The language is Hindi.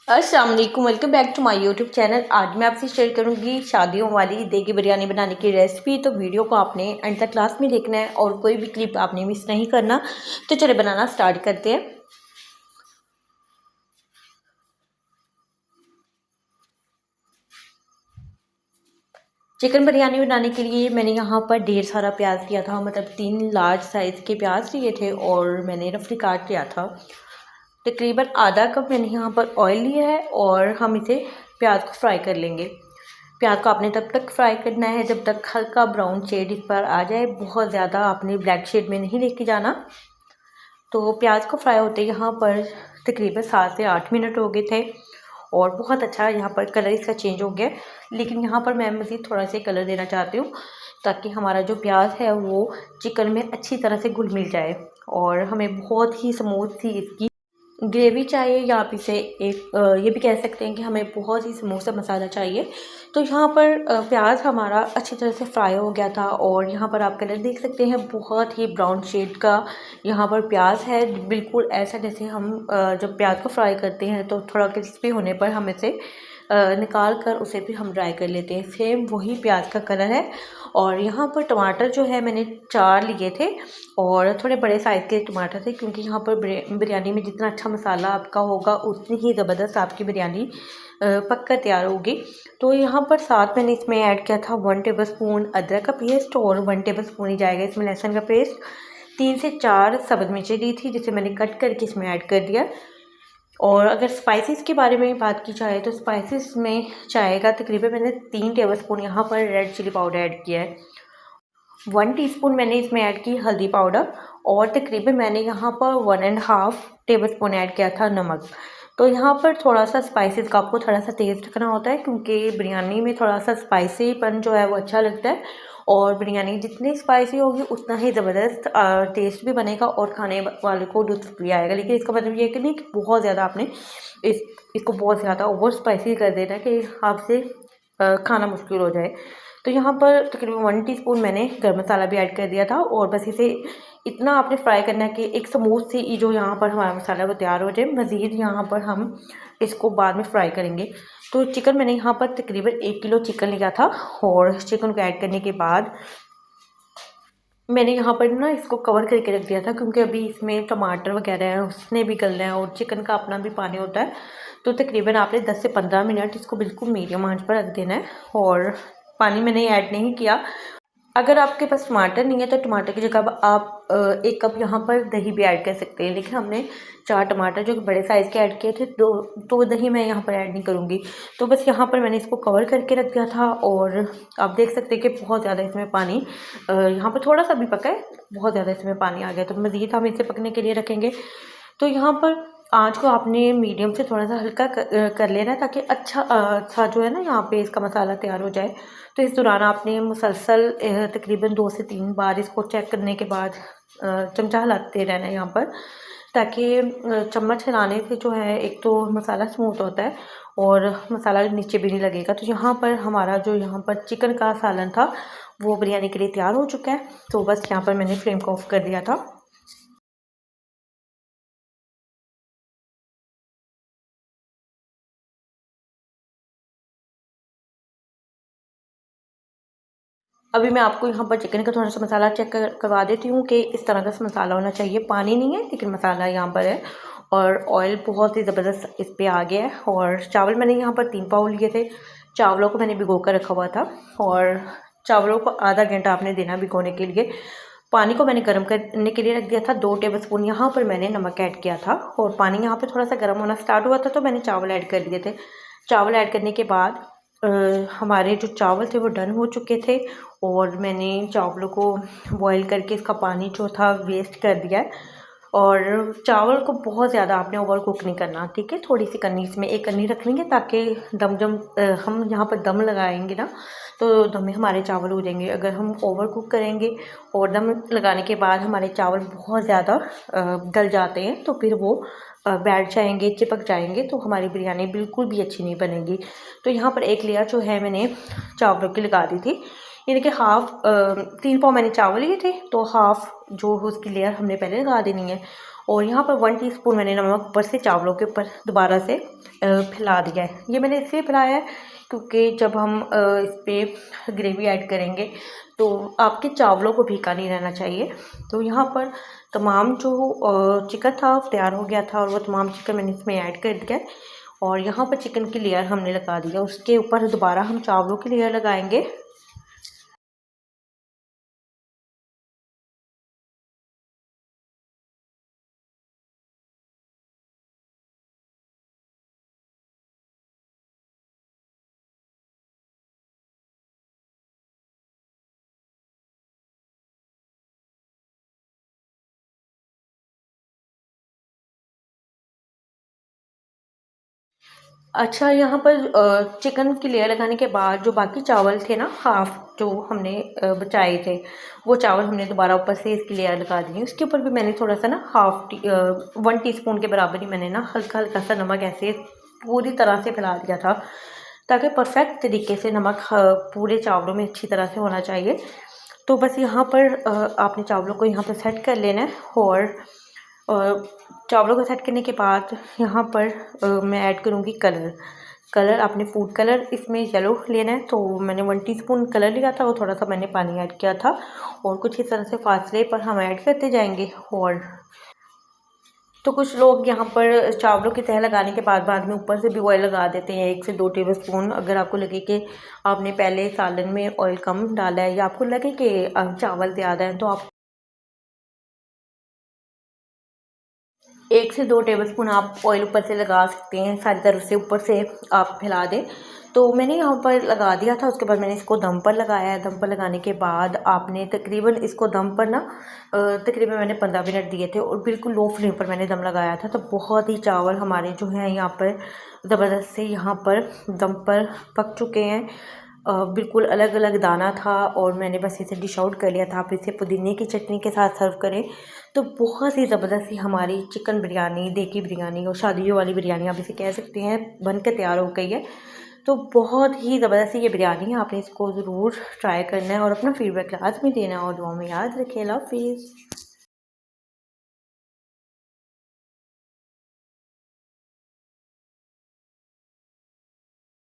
अस्सलाम वालेकुम, welcome back to my YouTube channel. आज मैं आपसे शेयर करूंगी शादियों वाली देगी बिरयानी बनाने की रेसिपी। तो वीडियो को आपने एंड तक क्लास में देखना है और कोई भी क्लिप आपने मिस नहीं करना। तो चलिए बनाना स्टार्ट करते हैं। चिकन बिरयानी बनाने के लिए मैंने यहाँ पर ढेर सारा प्याज लिया था, मतलब 3 लार्ज साइज़ के प्याज लिए थे और मैंने रफली काट लिया था। तकरीबन आधा कप मैंने यहाँ पर ऑयल लिया है और हम इसे प्याज को फ्राई कर लेंगे। प्याज को आपने तब तक फ्राई करना है जब तक हल्का ब्राउन शेड इस पर आ जाए। बहुत ज़्यादा आपने ब्लैक शेड में नहीं लेके जाना। तो प्याज को फ्राई होते यहाँ पर तकरीबन 7 से 8 मिनट हो गए थे और बहुत अच्छा यहाँ पर कलर इसका चेंज हो गया। लेकिन यहाँ पर मैं मज़ीद थोड़ा सा कलर देना चाहती हूँ ताकि हमारा जो प्याज है वो चिकन में अच्छी तरह से घुल मिल जाए और हमें बहुत ही स्मूथ सी इसकी ग्रेवी चाहिए, या आप इसे ये भी कह सकते हैं कि हमें बहुत ही स्मूथ सा मसाला चाहिए। तो यहाँ पर प्याज हमारा अच्छी तरह से फ्राई हो गया था और यहाँ पर आप कलर देख सकते हैं, बहुत ही ब्राउन शेड का यहाँ पर प्याज है। बिल्कुल ऐसा जैसे हम जब प्याज को फ्राई करते हैं तो थोड़ा क्रिस्पी होने पर हम इसे निकाल कर उसे भी हम ड्राई कर लेते हैं। सेम वही प्याज का कलर है। और यहाँ पर टमाटर जो है मैंने 4 लिए थे और थोड़े बड़े साइज़ के टमाटर थे, क्योंकि यहाँ पर बिरयानी में जितना अच्छा मसाला आपका होगा उतनी ही ज़बरदस्त आपकी बिरयानी पक्का तैयार होगी। तो यहाँ पर साथ मैंने इसमें ऐड किया था 1 टेबलस्पून अदरक का पेस्ट और 1 टेबलस्पून ही जाएगा इसमें लहसुन का पेस्ट। 3 से 4 सब्ज़ मिर्चें ली थी जिसे मैंने कट करके इसमें ऐड कर दिया। और अगर स्पाइसेस के बारे में बात की जाए तो स्पाइसेस में जाएगा तकरीबन मैंने 3 टेबलस्पून यहाँ पर रेड चिली पाउडर ऐड किया है। 1 टीस्पून मैंने इसमें ऐड की हल्दी पाउडर और तकरीबन मैंने यहाँ पर 1.5 टेबलस्पून ऐड किया था नमक। तो यहाँ पर थोड़ा सा स्पाइसेस का आपको थोड़ा सा तेज़ रखना होता है, क्योंकि बिरयानी में थोड़ा सा स्पाइसीपन जो है वो अच्छा लगता है। और बिरयानी जितनी स्पाइसी होगी उतना ही ज़बरदस्त टेस्ट भी बनेगा और खाने वाले को लुत्फ़ भी आएगा। लेकिन इसका मतलब ये है कि नहीं कि बहुत ज़्यादा आपने इसको बहुत ज़्यादा ओवर स्पाइसी कर देना है कि आपसे खाना मुश्किल हो जाए। तो यहाँ पर तकरीबन 1 टीस्पून मैंने गरम मसाला भी ऐड कर दिया था और बस इसे इतना आपने फ्राई करना है कि एक स्मूथ सी जो यहाँ पर हमारा मसाला वो तैयार हो जाए। मज़ीद यहाँ पर हम इसको बाद में फ्राई करेंगे। तो चिकन मैंने यहाँ पर तकरीबन 1 किलो चिकन लिया था और चिकन को ऐड करने के बाद मैंने यहाँ पर ना इसको कवर करके रख दिया था, क्योंकि अभी इसमें टमाटर वगैरह है उसने भी गलना है और चिकन का अपना भी पानी होता है। तो तकरीबन आपने 10 से 15 मिनट इसको बिल्कुल मीडियम आंच पर रख देना है और पानी मैंने ऐड नहीं किया। अगर आपके पास टमाटर नहीं है तो टमाटर की जगह आप 1 कप यहाँ पर दही भी ऐड कर सकते हैं। लेकिन हमने 4 टमाटर जो कि बड़े साइज़ के ऐड किए थे, तो दही मैं यहाँ पर ऐड नहीं करूँगी। तो बस यहाँ पर मैंने इसको कवर करके रख दिया था और आप देख सकते हैं कि बहुत ज़्यादा इसमें पानी यहाँ पर थोड़ा सा भी पका है, बहुत ज़्यादा इसमें पानी आ गया। तो मज़ीद हम इसे पकने के लिए रखेंगे। तो यहाँ पर आँच को आपने मीडियम से थोड़ा सा हल्का कर लेना है ताकि अच्छा जो है ना यहाँ पे इसका मसाला तैयार हो जाए। तो इस दौरान आपने मुसलसल तकरीबन 2 से 3 बार इसको चेक करने के बाद चमचा हिलाते रहना है यहाँ पर, ताकि चम्मच हिलाने से जो है एक तो मसाला स्मूथ होता है और मसाला नीचे भी नहीं लगेगा। तो यहाँ पर हमारा जो यहाँ पर चिकन का सालन था वो बिरयानी के लिए तैयार हो चुका है। तो बस यहाँ पर मैंने फ्लेम को ऑफ कर दिया था। अभी मैं आपको यहाँ पर चिकन का थोड़ा सा मसाला चेक करवा देती हूँ कि इस तरह का मसाला होना चाहिए। पानी नहीं है लेकिन मसाला यहाँ पर है और ऑयल बहुत ही ज़बरदस्त इस पर आ गया है। और चावल मैंने यहाँ पर 3 पाव लिए थे। चावलों को मैंने भिगो कर रखा हुआ था और चावलों को आधा घंटा आपने देना भिगोने के लिए। पानी को मैंने गर्म करने के लिए रख दिया था। 2 टेबलस्पून यहाँ पर मैंने नमक ऐड किया था और पानी यहाँ पर थोड़ा सा गर्म होना स्टार्ट हुआ था तो मैंने चावल ऐड कर दिए थे। चावल ऐड करने के बाद हमारे जो चावल थे वो डन हो चुके थे और मैंने चावलों को बॉईल करके इसका पानी जो था वेस्ट कर दिया है। और चावल को बहुत ज़्यादा आपने ओवर कुक नहीं करना, ठीक है। थोड़ी सी कन्नी इसमें 1 कन्नी रख लेंगे ताकि हम यहाँ पर दम लगाएंगे ना तो दम में हमारे चावल हो जाएंगे। अगर हम ओवर कुक करेंगे और दम लगाने के बाद हमारे चावल बहुत ज़्यादा गल जाते हैं तो फिर वो बैठ जाएंगे, चिपक जाएंगे, तो हमारी बिरयानी बिल्कुल भी अच्छी नहीं बनेगी। तो यहाँ पर एक लेयर जो है मैंने चावलों की लगा दी थी, यानी कि हाफ़ 3 पाव मैंने चावल लिए थे तो हाफ़ जो उसकी लेयर हमने पहले लगा देनी है। और यहाँ पर 1 टीस्पून मैंने नमक ऊपर से चावलों के ऊपर दोबारा से फैला दिया है। ये मैंने इसलिए फैलाया है क्योंकि जब हम इस पर ग्रेवी ऐड करेंगे तो आपके चावलों को भीगा नहीं रहना चाहिए। तो यहाँ पर तमाम जो चिकन था वो तैयार हो गया था और वो तमाम चिकन मैंने इसमें ऐड कर दिया और यहाँ पर चिकन की लेयर हमने लगा दिया। उसके ऊपर दोबारा हम चावलों की लेयर लगाएंगे। अच्छा, यहाँ पर चिकन की लेयर लगाने के बाद जो बाकी चावल थे ना, हाफ़ जो हमने बचाए थे, वो चावल हमने दोबारा ऊपर से इसकी लेयर लगा दी। उसके ऊपर भी मैंने थोड़ा-सा ना 1 टीस्पून के बराबर ही मैंने ना हल्का-हल्का सा नमक ऐसे पूरी तरह से फैला दिया था, ताकि परफ़ेक्ट तरीके से नमक पूरे चावलों में अच्छी तरह से होना चाहिए। तो बस यहाँ पर आपने चावलों को यहाँ पर सेट कर लेना है और चावलों को सेट करने के बाद यहाँ पर मैं ऐड करूँगी कलर आपने फूड कलर इसमें येलो लेना है। तो मैंने 1 टीस्पून कलर लिया था, वो थोड़ा-सा मैंने पानी ऐड किया था और कुछ इस तरह से फासले पर हम ऐड करते जाएंगे। और तो कुछ लोग यहाँ पर चावलों की तह लगाने के बाद में ऊपर से भी ऑयल लगा देते हैं 1 से 2 टेबलस्पून। अगर आपको लगे कि आपने पहले सालन में ऑयल कम डाला है या आपको लगे कि चावल ज़्यादा है तो आप 1 से 2 टेबलस्पून आप ऑयल ऊपर से लगा सकते हैं, सारी तरफ से ऊपर से आप फैला दें। तो मैंने यहाँ पर लगा दिया था। उसके बाद मैंने इसको दम पर लगाया है। दम पर लगाने के बाद आपने तकरीबन इसको दम पर ना तकरीबन मैंने 15 मिनट दिए थे और बिल्कुल लो फ्लेम पर मैंने दम लगाया था। तो बहुत ही चावल हमारे जो हैं यहाँ पर ज़बरदस्त से यहाँ पर दम पर पक चुके हैं। बिल्कुल अलग अलग दाना था और मैंने बस इसे डिश आउट कर लिया था। आप इसे पुदीने की चटनी के साथ सर्व करें तो बहुत ही ज़बरदस्त ही हमारी चिकन बिरयानी, देगी बिरयानी और शादियों वाली बिरयानी आप इसे कह सकते हैं, बन के तैयार हो गई है। तो बहुत ही ज़बरदस्त ये बिरयानी है, आपने इसको ज़रूर ट्राई करना है और अपना फीडबैक लाज़मी देना है और दुआ में याद रखें। अल्लाह हाफ़िज़।